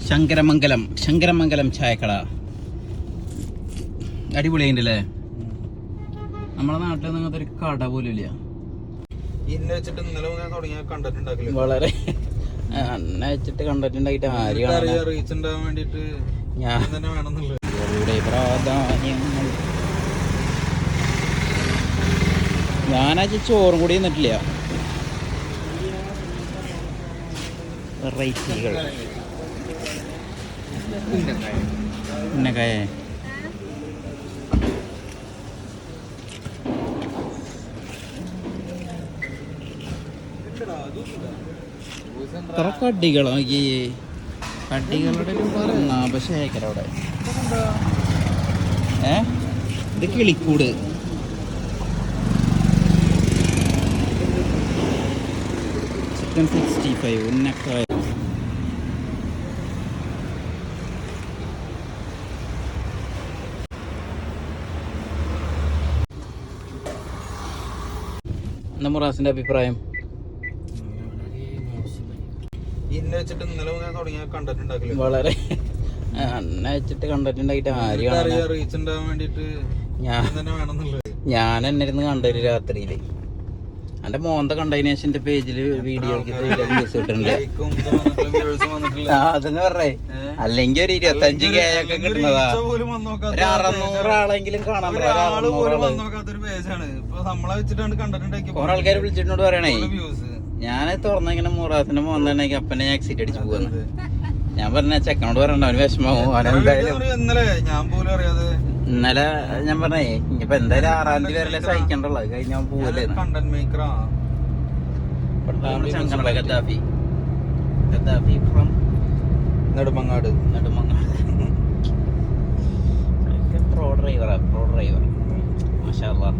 ശങ്കരമംഗലം ചായക്കട അടിപൊളിയുണ്ടല്ലേ. നമ്മളെ നാട്ടിൽ അങ്ങനത്തെ ഒരു കട പോലും ഇല്ല. വളരെ എന്നെ വെച്ചിട്ട് കണ്ടന്റ് ഉണ്ടാക്കിട്ട് പ്രാധാന്യങ്ങൾ ഞാനാച്ച ചോറും കൂടി നിന്നിട്ടില്ല. വെറൈറ്റികൾ ഉന്നക്കായ ഇത്ര കടികളോ ഈ കടികളുടെ ശേഖരം അവിടെ. ഇത് കിളിക്കൂട്. ചിക്കൻ 65 ഉന്നക്കായ. എന്താ മുറാസിന്റെ അഭിപ്രായം? വളരെ എന്നെ വെച്ചിട്ട് കണ്ടന്റ് ഉണ്ടാക്കിട്ട് ഞാൻ എന്നെ ഇരുന്ന് കണ്ടൊരു രാത്രിയില് എന്റെ മോന്ത കണ്ടതിന് ശേഷം എന്റെ പേജില് വീഡിയോ അതെന്ന് പറഞ്ഞേ. അല്ലെങ്കിൽ ഒരു 25K ഒക്കെ കിട്ടുന്നതാ. ഒരു 600 ആളെങ്കിലും കാണാൻ. കുറെ ആൾക്കാര് വിളിച്ചിട്ടോട് പറയണേ ഞാൻ തുറന്നിങ്ങനെ മുറാസിന്റെ മോന്താണെങ്കിൽ അപ്പനെ ഞാൻ എക്സിറ്റ് അടിച്ചു പോവാന്ന്. ഞാൻ പറഞ്ഞ ചെക്കനോട് പറയണ്ട, അവന് വിഷമാവും. ഇന്നലെ ഞാൻ പറഞ്ഞേ ഇനിയിപ്പോ എന്തായാലും 6-ാം തീയതി വരെ സഹിക്കണ്ടല്ലോ. അത് കഴിഞ്ഞ പോവല്ലേ. Gaddafi from Nedumangad. Pro driver മാഷാ അല്ലാഹ്.